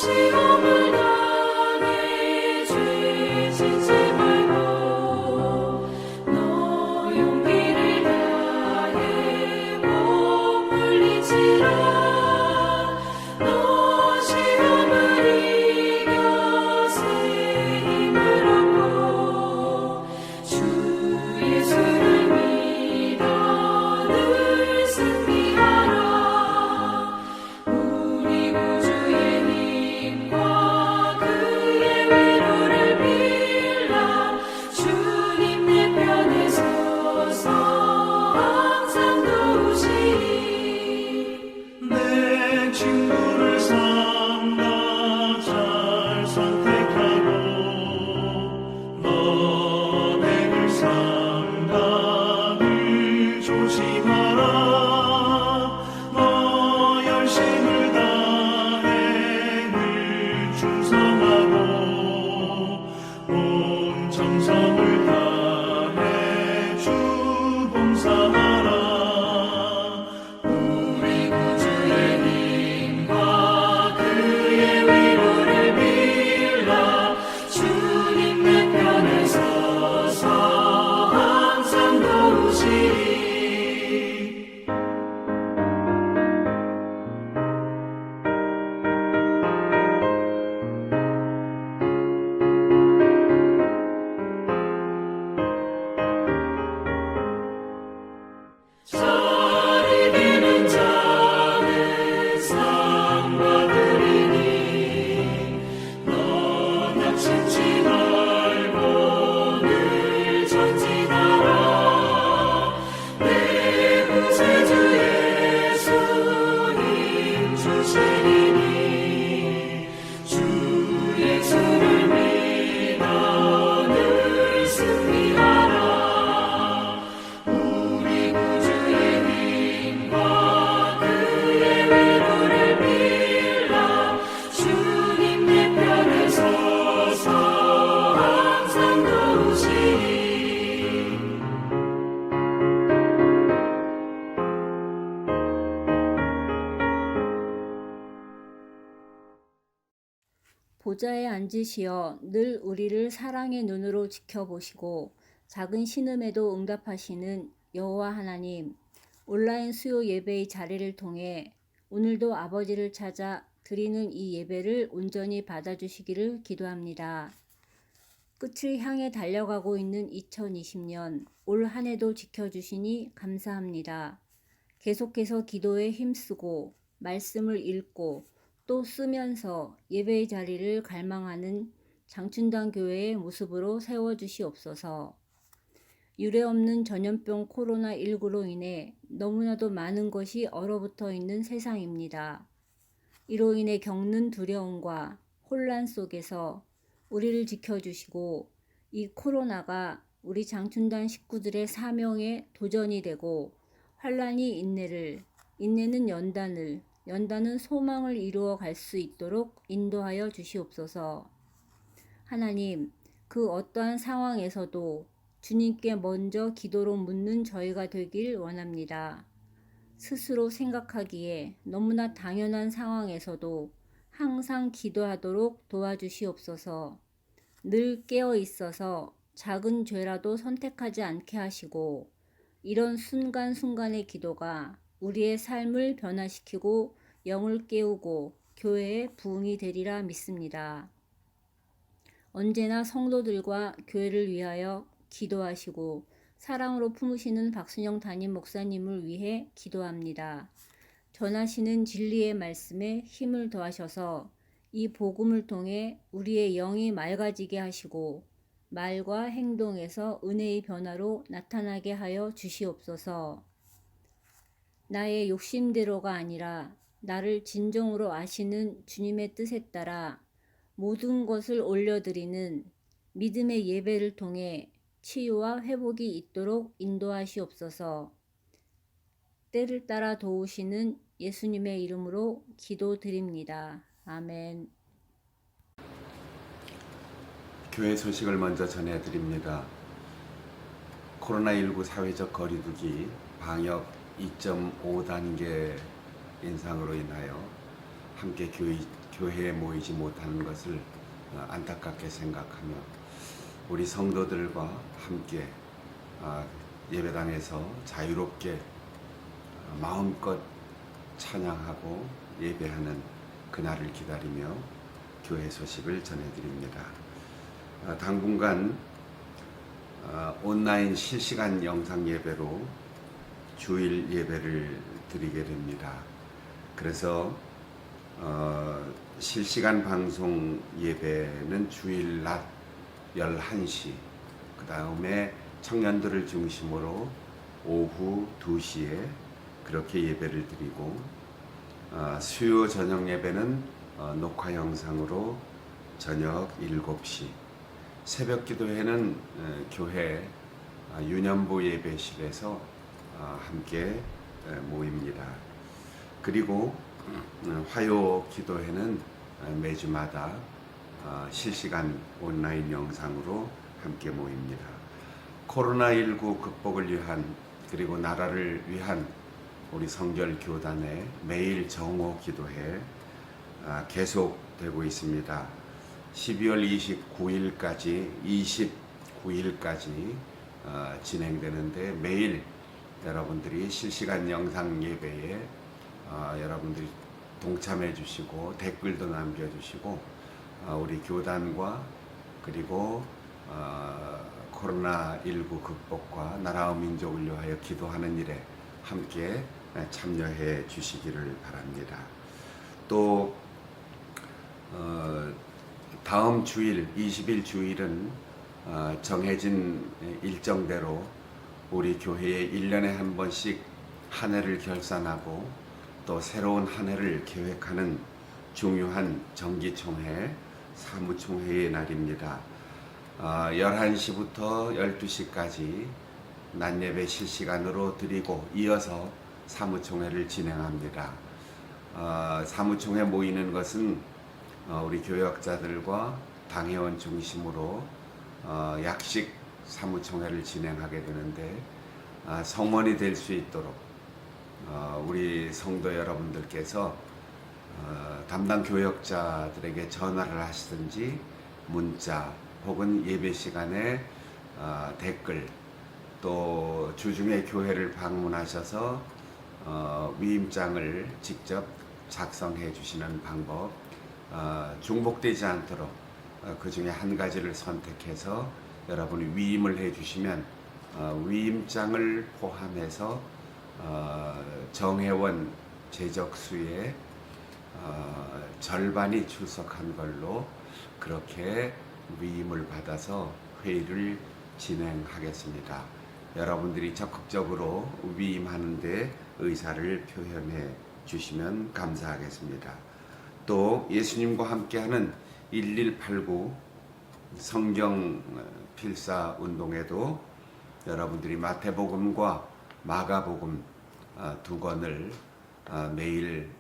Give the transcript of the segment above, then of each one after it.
시험을 당해 죄짓지 말고 너 용기를 다해 몸물리치라. 너 시험을 이겨 새 힘을 얻고 주 예수를 믿어 늘 승리하라. 우리 구주의 힘과 그의 위로를 빌라. 주님 내 편에 서서 항상 도우시리. 내 친구를 삼가 잘 선택하고 너를 삼가 늘 조심하라. 너 열심을 다해 늘 충성하고 온 정성을 다해 주 봉사하라. 우리 구주의 힘과 그의 위로를 빌라. 주님 내 편에 서서 항상 도우시리. 잘 이기는 자는 상 받으리니 너 다치지 말고 늘 전진하라. 내 구세주 예수 힘 주시리니 주 예수를 믿어 늘 승리하라. 우리 구주의 힘과 그의 위로를 빌라. 주님 내 편에 서서 항상 도우시리. 보좌에 앉으시어 늘 우리를 사랑의 눈으로 지켜보시고 작은 신음에도 응답하시는 여호와 하나님, 온라인 수요 예배의 자리를 통해 오늘도 아버지를 찾아 드리는 이 예배를 온전히 받아주시기를 기도합니다. 끝을 향해 달려가고 있는 2020년, 올 한 해도 지켜주시니 감사합니다. 계속해서 기도에 힘쓰고 말씀을 읽고 또 쓰면서 예배의 자리를 갈망하는 장춘단 교회의 모습으로 세워주시옵소서. 유례없는 전염병 코로나19로 인해 너무나도 많은 것이 얼어붙어 있는 세상입니다. 이로 인해 겪는 두려움과 혼란 속에서 우리를 지켜주시고 이 코로나가 우리 장춘단 식구들의 사명에 도전이 되고 환란이 인내를, 인내는 연단을, 연단은 소망을 이루어 갈 수 있도록 인도하여 주시옵소서. 하나님, 그 어떠한 상황에서도 주님께 먼저 기도로 묻는 저희가 되길 원합니다. 스스로 생각하기에 너무나 당연한 상황에서도 항상 기도하도록 도와주시옵소서. 늘 깨어 있어서 작은 죄라도 선택하지 않게 하시고 이런 순간순간의 기도가 우리의 삶을 변화시키고 영을 깨우고 교회의 부흥이 되리라 믿습니다. 언제나 성도들과 교회를 위하여 기도하시고 사랑으로 품으시는 박순영 담임 목사님을 위해 기도합니다. 전하시는 진리의 말씀에 힘을 더하셔서 이 복음을 통해 우리의 영이 맑아지게 하시고 말과 행동에서 은혜의 변화로 나타나게 하여 주시옵소서. 나의 욕심대로가 아니라 나를 진정으로 아시는 주님의 뜻에 따라 모든 것을 올려드리는 믿음의 예배를 통해 치유와 회복이 있도록 인도하시옵소서. 때를 따라 도우시는 예수님의 이름으로 기도드립니다. 아멘. 교회 소식을 먼저 전해드립니다. 코로나19 사회적 거리두기 방역 2.5단계 인상으로 인하여 함께 교회에 모이지 못하는 것을 안타깝게 생각하며 우리 성도들과 함께 예배당에서 자유롭게 마음껏 찬양하고 예배하는 그날을 기다리며 교회 소식을 전해드립니다. 당분간 온라인 실시간 영상 예배로 주일 예배를 드리게 됩니다. 그래서 실시간 방송 예배는 주일 낮 11시, 그 다음에 청년들을 중심으로 오후 2시에 그렇게 예배를 드리고 수요 저녁 예배는 녹화 영상으로 저녁 7시, 새벽 기도회는 교회 유년부 예배실에서 함께 모입니다. 그리고 화요 기도회는 매주마다 실시간 온라인 영상으로 함께 모입니다. 코로나19 극복을 위한 그리고 나라를 위한 우리 성결 교단의 매일 정오 기도회 계속되고 있습니다. 12월 29일까지 진행되는데 매일 여러분들이 실시간 영상 예배에 여러분들이 동참해 주시고 댓글도 남겨주시고 우리 교단과 그리고 코로나19 극복과 나라와 민족을 위하여 기도하는 일에 함께 참여해 주시기를 바랍니다. 또 다음 주일 20일 주일은 정해진 일정대로 우리 교회에 1년에 한 번씩 한 해를 결산하고 또 새로운 한 해를 계획하는 중요한 정기총회, 사무총회의 날입니다. 11시부터 12시까지 낮예배 실시간으로 드리고 이어서 사무총회를 진행합니다. 사무총회 모이는 것은 우리 교역자들과 당회원 중심으로 약식 사무총회를 진행하게 되는데 성원이 될 수 있도록 우리 성도 여러분들께서 담당 교역자들에게 전화를 하시든지 문자 혹은 예배 시간에 댓글 또 주중에 교회를 방문하셔서 위임장을 직접 작성해 주시는 방법 중복되지 않도록 그 중에 한 가지를 선택해서 여러분이 위임을 해 주시면 위임장을 포함해서 정회원 제적수의 절반이 출석한 걸로 그렇게 위임을 받아서 회의를 진행하겠습니다. 여러분들이 적극적으로 위임하는데 의사를 표현해 주시면 감사하겠습니다. 또 예수님과 함께하는 1189 성경 필사 운동에도 여러분들이 마태복음과 마가복음 두 권을 매일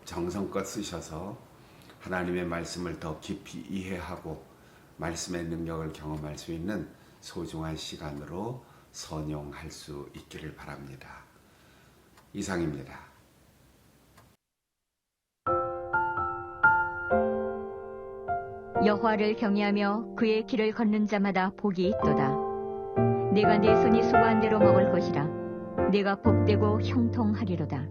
정성껏 쓰셔서 하나님의 말씀을 더 깊이 이해하고 말씀의 능력을 경험할 수 있는 소중한 시간으로 선용할 수 있기를 바랍니다. 이상입니다. 여호와를 경외하며 그의 길을 걷는 자마다 복이 있도다. 내가 내 손이 수고한 대로 먹을 것이라. 내가 복되고 형통하리로다.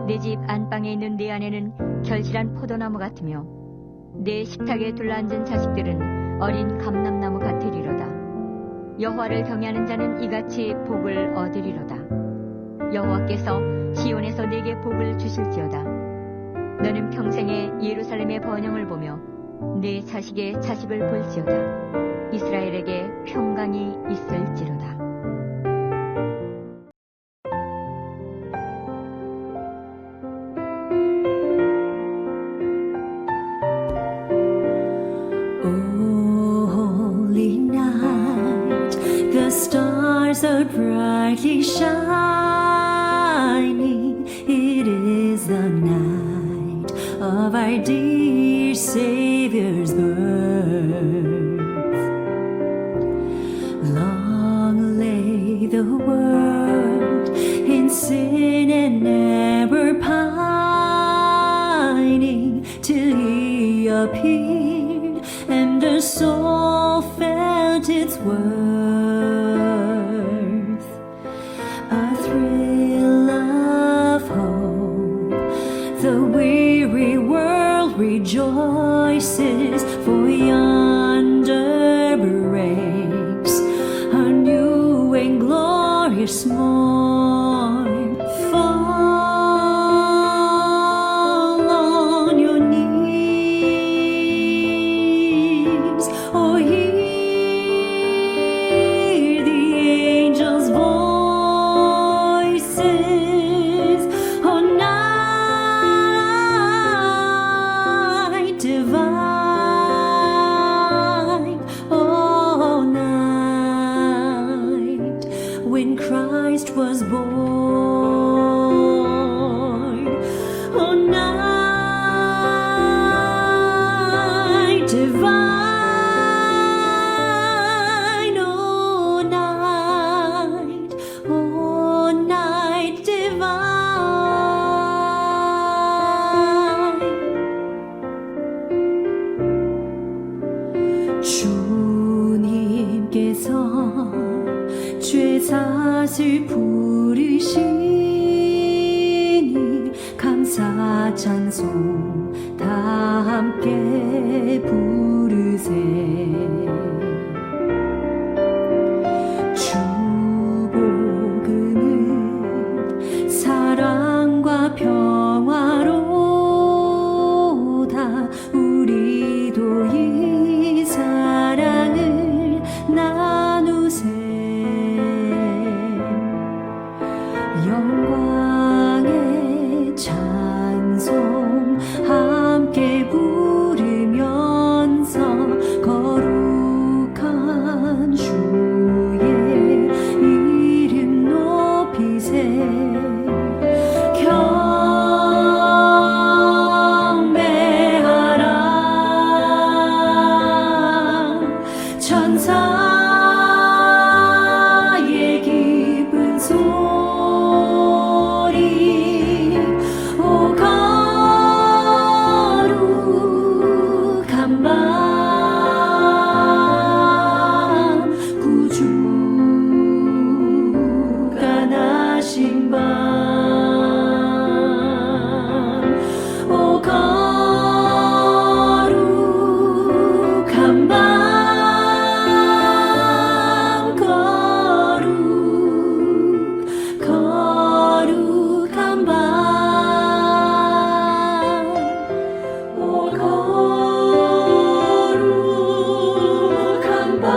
내 집 안방에 있는 내 아내는 결실한 포도나무 같으며 내 식탁에 둘러앉은 자식들은 어린 감람나무 같으리로다. 여호와를 경외하는 자는 이같이 복을 얻으리로다. 여호와께서 시온에서 내게 복을 주실지어다. 너는 평생에 예루살렘의 번영을 보며 내 자식의 자식을 볼지어다. 이스라엘에게 평강이 있을지로다. Stars are brightly shining. It is the night of our dear Savior's birth. Long lay the world in sin and error pining. till he appeared, and her soul felt its worth. A thrill of hope, the weary world rejoices, for yonder breaks a new and glorious morn. Fall on your knees, or hear the angels' voices. Oh, night divine, oh, night when Christ was born. Oh, night divine, oh, night divine. 주님께서 죄사슬 부르시니 감사 찬송 다 함께 부르세. 주복음은 사랑과 평화로다. 우리도 이 사랑을 나누세. 영광의 찬송 함께 부르면서 거룩한 주의 이름 높이세. 경배하라 천사의 기쁜 소리. 오 거룩한 밤, 구주가 나신 밤. 오 거룩한 밤, 거룩한 밤. 오 거룩한 밤,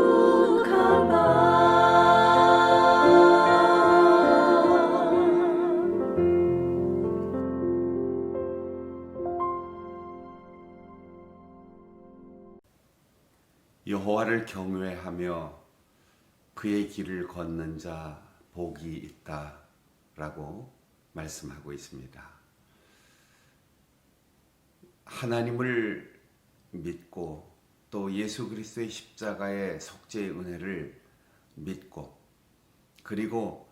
거룩한 밤. 여호와를 경외하며 그의 길을 걷는 자 복이 있다라고 말씀하고 있습니다. 하나님을 믿고 또 예수 그리스도의 십자가의 속죄의 은혜를 믿고, 그리고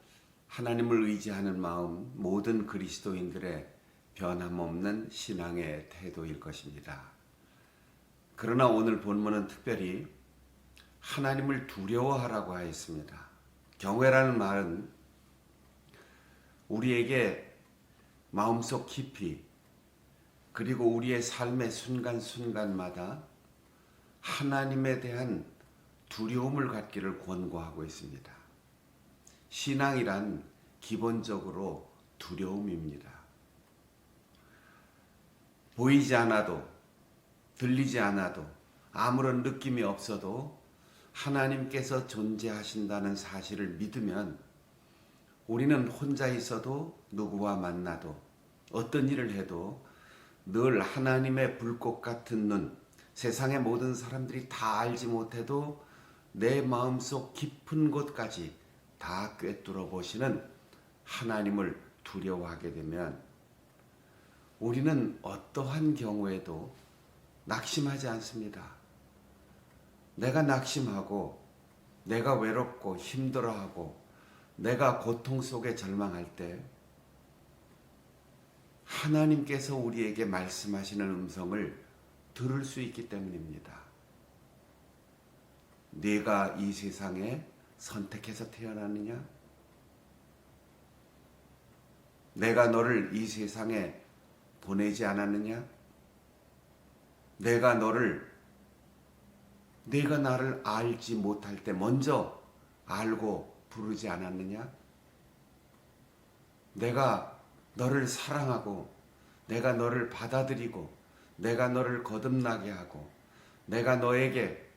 하나님을 의지하는 마음, 모든 그리스도인들의 변함없는 신앙의 태도일 것입니다. 그러나 오늘 본문은 특별히 하나님을 두려워하라고 하였습니다. 경외라는 말은 우리에게 마음속 깊이, 그리고 우리의 삶의 순간순간마다 하나님에 대한 두려움을 갖기를 권고하고 있습니다. 신앙이란 기본적으로 두려움입니다. 보이지 않아도, 들리지 않아도, 아무런 느낌이 없어도 하나님께서 존재하신다는 사실을 믿으면 우리는 혼자 있어도, 누구와 만나도, 어떤 일을 해도 늘 하나님의 불꽃 같은 눈, 세상의 모든 사람들이 다 알지 못해도 내 마음속 깊은 곳까지 다 꿰뚫어 보시는 하나님을 두려워하게 되면 우리는 어떠한 경우에도 낙심하지 않습니다. 내가 낙심하고 내가 외롭고 힘들어하고 내가 고통 속에 절망할 때 하나님께서 우리에게 말씀하시는 음성을 들을 수 있기 때문입니다. 네가 이 세상에 선택해서 태어났느냐? 내가 너를 이 세상에 보내지 않았느냐? 내가 나를 알지 못할 때 먼저 알고 부르지 않았느냐? 내가 너를 사랑하고 내가 너를 받아들이고 내가 너를 거듭나게 하고 내가 너에게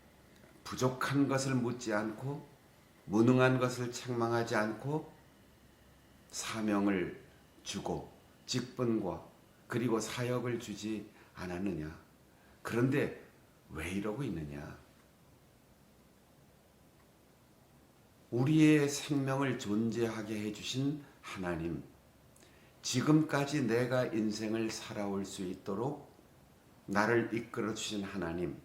부족한 것을 묻지 않고 무능한 것을 책망하지 않고 사명을 주고 직분과 그리고 사역을 주지 않았느냐? 그런데 왜 이러고 있느냐? 우리의 생명을 존재하게 해주신 하나님, 지금까지 내가 인생을 살아올 수 있도록 나를 이끌어 주신 하나님,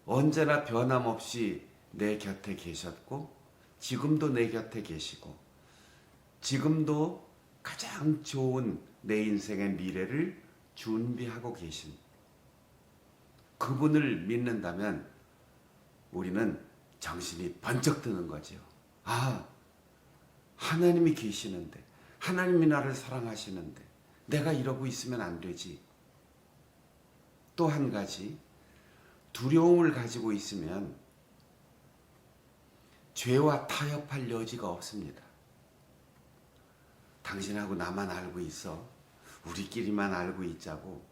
언제나 변함없이 내 곁에 계셨고 지금도 내 곁에 계시고 지금도 가장 좋은 내 인생의 미래를 준비하고 계신 그분을 믿는다면 우리는 정신이 번쩍 드는 거죠. 아, 하나님이 계시는데, 하나님이 나를 사랑하시는데 내가 이러고 있으면 안 되지. 또 한 가지, 두려움을 가지고 있으면 죄와 타협할 여지가 없습니다. 당신하고 나만 알고 있어. 우리끼리만 알고 있자고.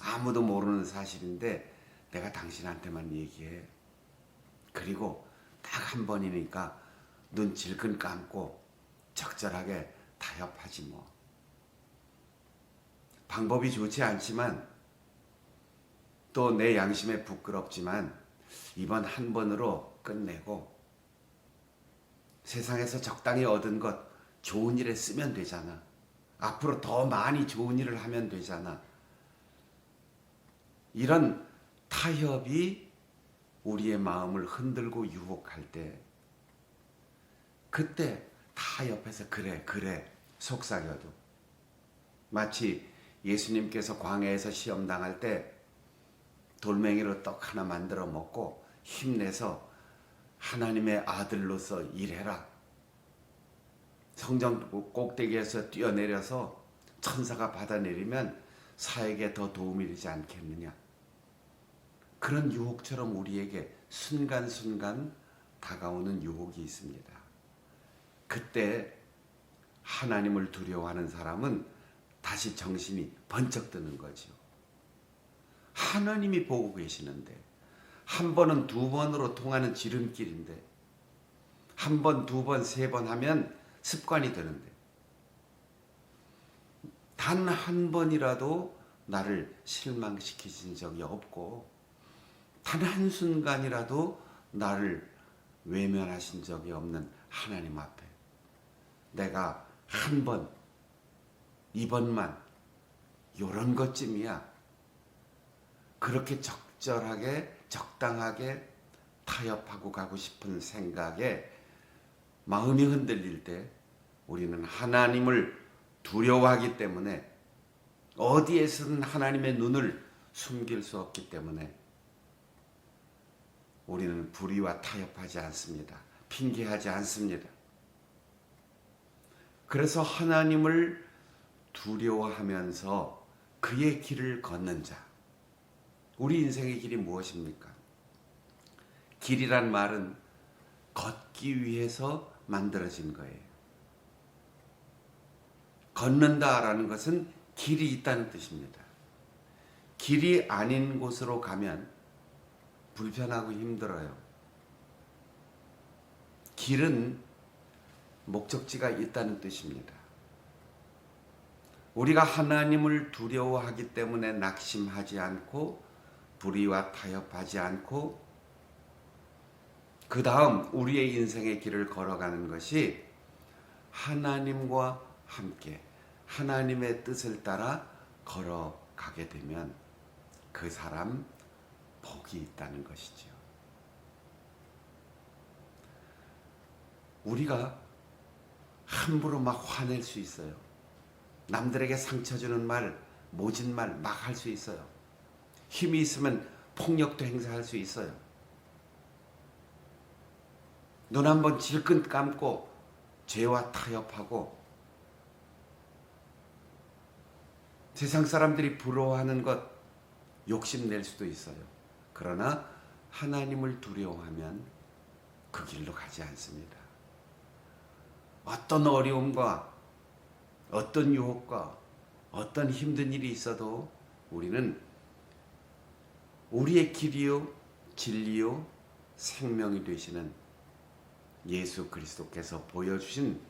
아무도 모르는 사실인데 내가 당신한테만 얘기해. 그리고 딱 한 번이니까 눈 질끈 감고 적절하게 타협하지 뭐. 방법이 좋지 않지만 또 내 양심에 부끄럽지만 이번 한 번으로 끝내고 세상에서 적당히 얻은 것 좋은 일에 쓰면 되잖아. 앞으로 더 많이 좋은 일을 하면 되잖아. 이런 타협이 우리의 마음을 흔들고 유혹할 때 그때 타협해서 그래 속삭여도 마치 예수님께서 광야에서 시험 당할 때 돌멩이로 떡 하나 만들어 먹고 힘내서 하나님의 아들로서 일해라. 성전 꼭대기에서 뛰어내려서 천사가 받아내리면 사에게 더 도움이 되지 않겠느냐. 그런 유혹처럼 우리에게 순간순간 다가오는 유혹이 있습니다. 그때 하나님을 두려워하는 사람은 다시 정신이 번쩍 드는 거죠. 하나님이 보고 계시는데 한 번은 두 번으로 통하는 지름길인데 한 번, 두 번, 세 번 하면 습관이 되는데 단 한 번이라도 나를 실망시키신 적이 없고 단 한순간이라도 나를 외면하신 적이 없는 하나님 앞에 내가 한 번, 이번만 요런 것쯤이야. 그렇게 적절하게 적당하게 타협하고 가고 싶은 생각에 마음이 흔들릴 때 우리는 하나님을 두려워하기 때문에 어디에서든 하나님의 눈을 숨길 수 없기 때문에 우리는 불의와 타협하지 않습니다. 핑계하지 않습니다. 그래서 하나님을 두려워하면서 그의 길을 걷는 자. 우리 인생의 길이 무엇입니까? 길이란 말은 걷기 위해서 만들어진 거예요. 걷는다라는 것은 길이 있다는 뜻입니다. 길이 아닌 곳으로 가면 불편하고 힘들어요. 길은 목적지가 있다는 뜻입니다. 우리가 하나님을 두려워하기 때문에 낙심하지 않고 불의와 타협하지 않고 그 다음 우리의 인생의 길을 걸어가는 것이 하나님과 함께 하나님의 뜻을 따라 걸어가게 되면 그 사람 복이 있다는 것이지요. 우리가 함부로 막 화낼 수 있어요. 남들에게 상처 주는 말, 모진 말 막 할 수 있어요. 힘이 있으면 폭력도 행사할 수 있어요. 눈 한번 질끈 감고 죄와 타협하고 세상 사람들이 부러워하는 것 욕심낼 수도 있어요. 그러나 하나님을 두려워하면 그 길로 가지 않습니다. 어떤 어려움과 어떤 유혹과 어떤 힘든 일이 있어도 우리는 우리의 길이요 진리요 생명이 되시는 예수 그리스도께서 보여주신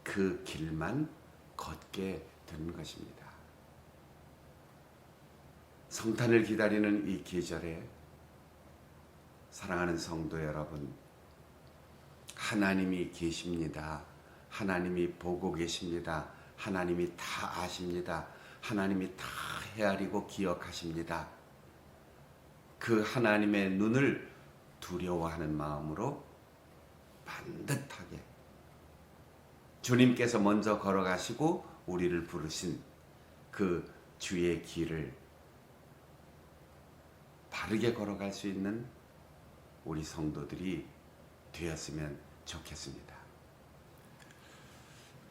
그 길만 걷게 되는 것입니다. 성탄을 기다리는 이 계절에 사랑하는 성도 여러분, 하나님이 계십니다. 하나님이 보고 계십니다. 하나님이 다 아십니다. 하나님이 다 헤아리고 기억하십니다. 그 하나님의 눈을 두려워하는 마음으로 반듯하게 주님께서 먼저 걸어가시고 우리를 부르신 그 주의 길을 바르게 걸어갈 수 있는 우리 성도들이 되었으면 좋겠습니다.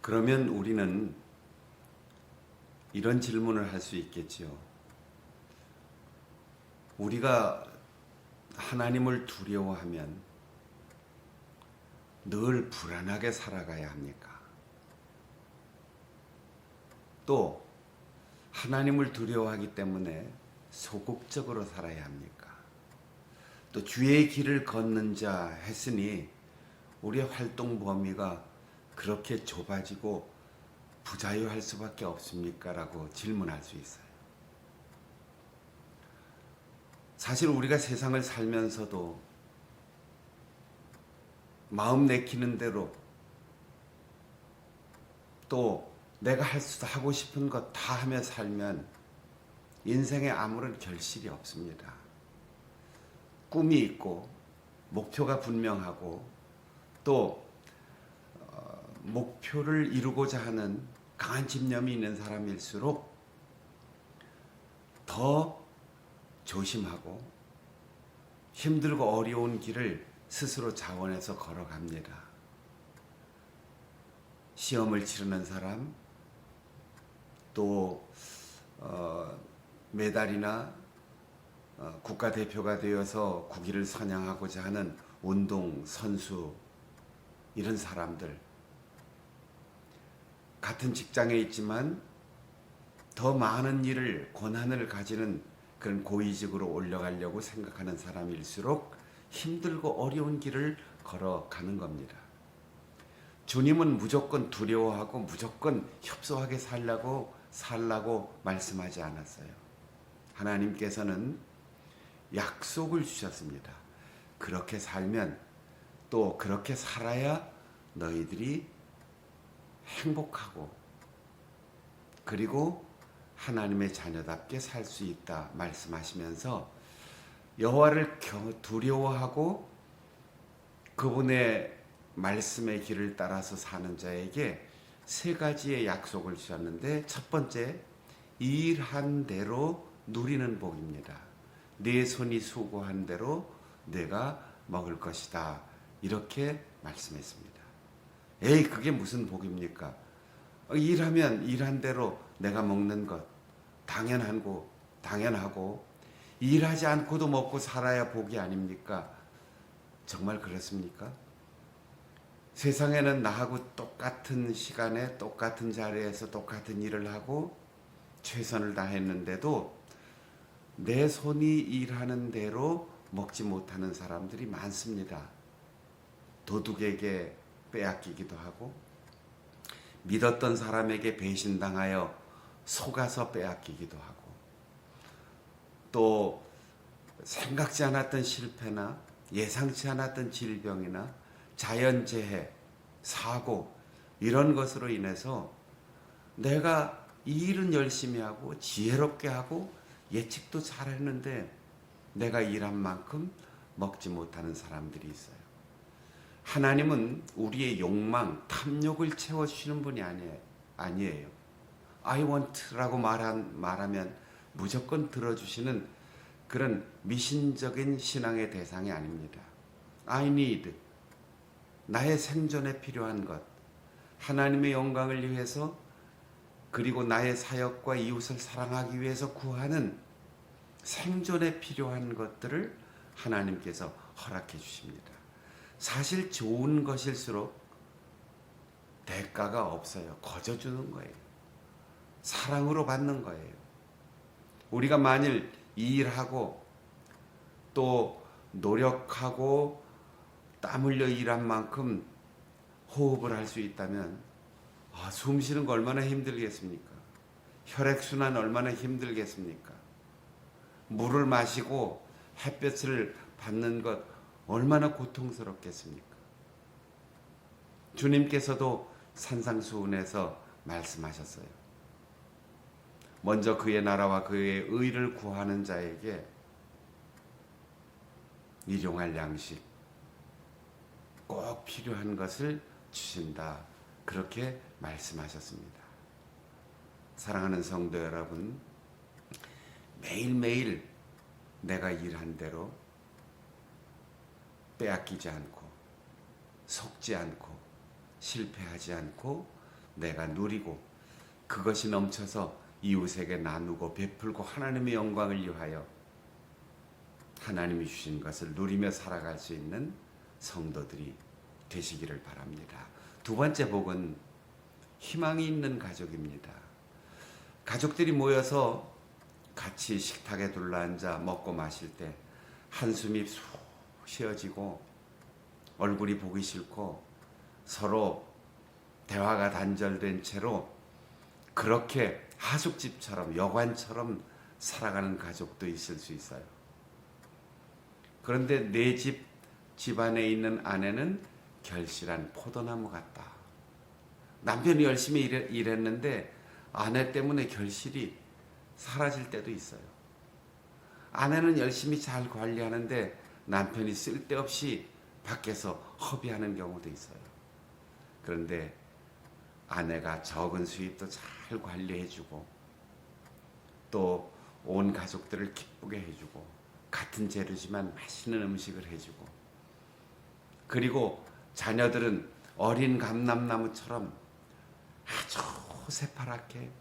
그러면 우리는 이런 질문을 할 수 있겠지요. 우리가 하나님을 두려워하면 늘 불안하게 살아가야 합니까? 또 하나님을 두려워하기 때문에 소극적으로 살아야 합니까? 또 주의 길을 걷는 자 했으니 우리의 활동 범위가 그렇게 좁아지고 부자유할 수밖에 없습니까? 라고 질문할 수 있어요. 사실 우리가 세상을 살면서도 마음 내키는 대로 또 내가 하고 싶은 것 다 하며 살면 인생에 아무런 결실이 없습니다. 꿈이 있고 목표가 분명하고 또 목표를 이루고자 하는 강한 집념이 있는 사람일수록 더 조심하고 힘들고 어려운 길을 스스로 자원해서 걸어갑니다. 시험을 치르는 사람, 또 메달이나 국가대표가 되어서 국위를 선양하고자 하는 운동 선수, 이런 사람들, 같은 직장에 있지만 더 많은 일을, 권한을 가지는 그런 고위직으로 올라가려고 생각하는 사람일수록 힘들고 어려운 길을 걸어가는 겁니다. 주님은 무조건 두려워하고 무조건 협소하게 살라고 말씀하지 않았어요. 하나님께서는 약속을 주셨습니다. 그렇게 살면, 또 그렇게 살아야 너희들이 행복하고 그리고 하나님의 자녀답게 살 수 있다 말씀하시면서 여호와를 두려워하고 그분의 말씀의 길을 따라서 사는 자에게 세 가지의 약속을 주셨는데, 첫 번째, 일한 대로 누리는 복입니다. 내 손이 수고한 대로 내가 먹을 것이다, 이렇게 말씀했습니다. 에이, 그게 무슨 복입니까? 일하면 일한 대로 내가 먹는 것 당연하고 일하지 않고도 먹고 살아야 복이 아닙니까? 정말 그렇습니까? 세상에는 나하고 똑같은 시간에 똑같은 자리에서 똑같은 일을 하고 최선을 다했는데도 내 손이 일하는 대로 먹지 못하는 사람들이 많습니다. 도둑에게 빼앗기기도 하고 믿었던 사람에게 배신당하여 속아서 빼앗기기도 하고 또 생각지 않았던 실패나 예상치 않았던 질병이나 자연재해, 사고, 이런 것으로 인해서 내가 이 일은 열심히 하고 지혜롭게 하고 예측도 잘했는데 내가 일한 만큼 먹지 못하는 사람들이 있어요. 하나님은 우리의 욕망, 탐욕을 채워주시는 분이 아니에요. I want라고 말하면 무조건 들어주시는 그런 미신적인 신앙의 대상이 아닙니다. I need, 나의 생존에 필요한 것, 하나님의 영광을 위해서 그리고 나의 사역과 이웃을 사랑하기 위해서 구하는 생존에 필요한 것들을 하나님께서 허락해 주십니다. 사실 좋은 것일수록 대가가 없어요. 거저 주는 거예요. 사랑으로 받는 거예요. 우리가 만일 일하고 또 노력하고 땀 흘려 일한 만큼 호흡을 할 수 있다면 숨 쉬는 거 얼마나 힘들겠습니까? 혈액순환 얼마나 힘들겠습니까? 물을 마시고 햇볕을 받는 것 얼마나 고통스럽겠습니까? 주님께서도 산상수훈에서 말씀하셨어요. 먼저 그의 나라와 그의 의를 구하는 자에게 일용할 양식, 꼭 필요한 것을 주신다. 그렇게 말씀하셨습니다. 사랑하는 성도 여러분, 매일매일 내가 일한 대로 빼앗기지 않고 속지 않고 실패하지 않고 내가 누리고 그것이 넘쳐서 이웃에게 나누고 베풀고 하나님의 영광을 위하여 하나님이 주신 것을 누리며 살아갈 수 있는 성도들이 되시기를 바랍니다. 두 번째 복은 희망이 있는 가족입니다. 가족들이 모여서 같이 식탁에 둘러앉아 먹고 마실 때 한숨이 푹 쉬어지고 얼굴이 보기 싫고 서로 대화가 단절된 채로 그렇게 하숙집처럼 여관처럼 살아가는 가족도 있을 수 있어요. 그런데 내 집안에 있는 아내는 결실한 포도나무 같다. 남편이 열심히 일했는데 아내 때문에 결실이 사라질 때도 있어요. 아내는 열심히 잘 관리하는데 남편이 쓸데없이 밖에서 허비하는 경우도 있어요. 그런데 아내가 적은 수입도 잘 관리해주고 또 온 가족들을 기쁘게 해주고 같은 재료지만 맛있는 음식을 해주고 그리고 자녀들은 어린 감람나무처럼 아주 새파랗게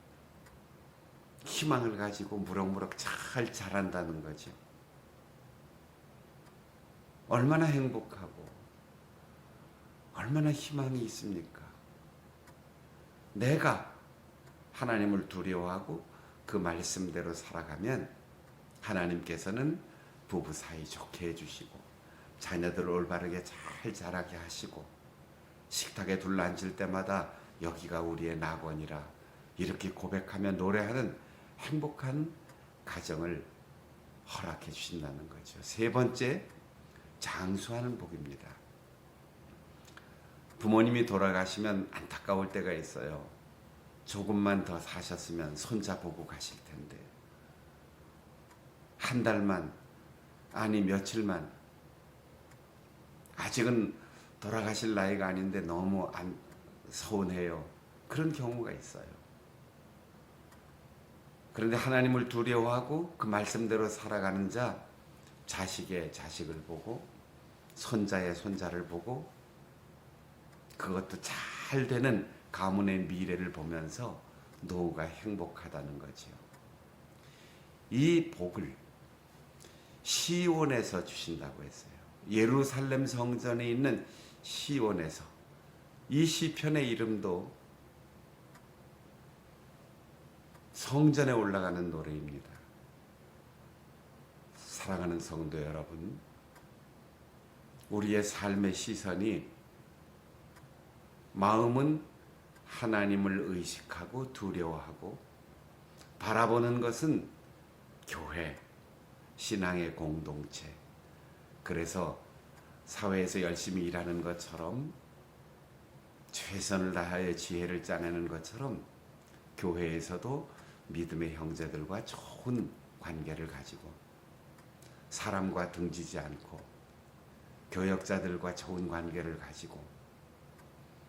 희망을 가지고 무럭무럭 잘 자란다는 거죠. 얼마나 행복하고 얼마나 희망이 있습니까? 내가 하나님을 두려워하고 그 말씀대로 살아가면 하나님께서는 부부 사이 좋게 해주시고 자녀들을 올바르게 잘 자라게 하시고 식탁에 둘러앉을 때마다 여기가 우리의 낙원이라 이렇게 고백하며 노래하는 행복한 가정을 허락해 주신다는 거죠. 세 번째, 장수하는 복입니다. 부모님이 돌아가시면 안타까울 때가 있어요. 조금만 더 사셨으면 손자 보고 가실 텐데 한 달만 아니 며칠만 아직은 돌아가실 나이가 아닌데 너무 서운해요. 그런 경우가 있어요. 그런데 하나님을 두려워하고 그 말씀대로 살아가는 자 자식의 자식을 보고 손자의 손자를 보고 그것도 잘 되는 가문의 미래를 보면서 노후가 행복하다는 거죠. 이 복을 시온에서 주신다고 했어요. 예루살렘 성전에 있는 시온에서 이 시편의 이름도 성전에 올라가는 노래입니다. 사랑하는 성도 여러분, 우리의 삶의 시선이 마음은 하나님을 의식하고 두려워하고 바라보는 것은 교회, 신앙의 공동체. 그래서 사회에서 열심히 일하는 것처럼 최선을 다하여 지혜를 짜내는 것처럼 교회에서도 믿음의 형제들과 좋은 관계를 가지고 사람과 등지지 않고 교역자들과 좋은 관계를 가지고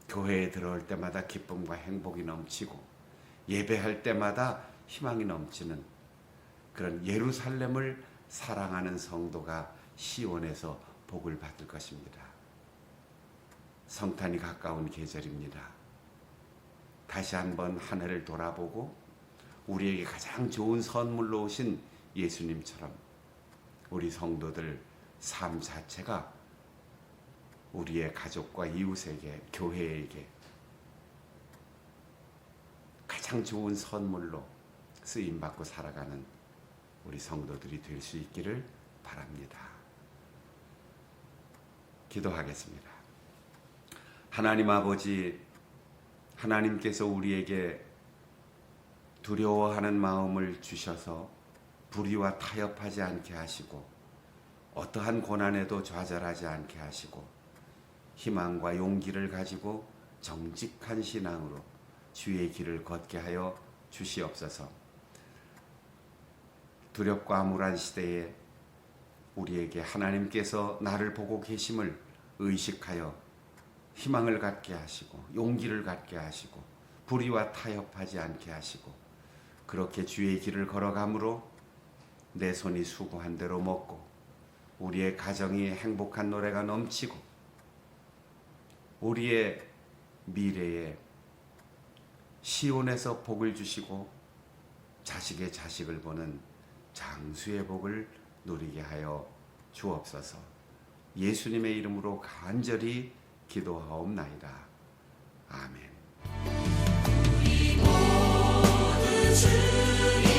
교회에 들어올 때마다 기쁨과 행복이 넘치고 예배할 때마다 희망이 넘치는 그런 예루살렘을 사랑하는 성도가 시온에서 복을 받을 것입니다. 성탄이 가까운 계절입니다. 다시 한번 한 해를 돌아보고 우리에게 가장 좋은 선물로 오신 예수님처럼 우리 성도들 삶 자체가 우리의 가족과 이웃에게, 교회에게 가장 좋은 선물로 쓰임받고 살아가는 우리 성도들이 될 수 있기를 바랍니다. 기도하겠습니다. 하나님 아버지, 하나님께서 우리에게 두려워하는 마음을 주셔서 불의와 타협하지 않게 하시고 어떠한 고난에도 좌절하지 않게 하시고 희망과 용기를 가지고 정직한 신앙으로 주의 길을 걷게 하여 주시옵소서. 두렵고 암울한 시대에 우리에게 하나님께서 나를 보고 계심을 의식하여 희망을 갖게 하시고 용기를 갖게 하시고 불의와 타협하지 않게 하시고 그렇게 주의 길을 걸어감으로 내 손이 수고한 대로 먹고 우리의 가정이 행복한 노래가 넘치고 우리의 미래에 시온에서 복을 주시고 자식의 자식을 보는 장수의 복을 누리게 하여 주옵소서. 예수님의 이름으로 간절히 기도하옵나이다. 아멘. 우리 모두 주의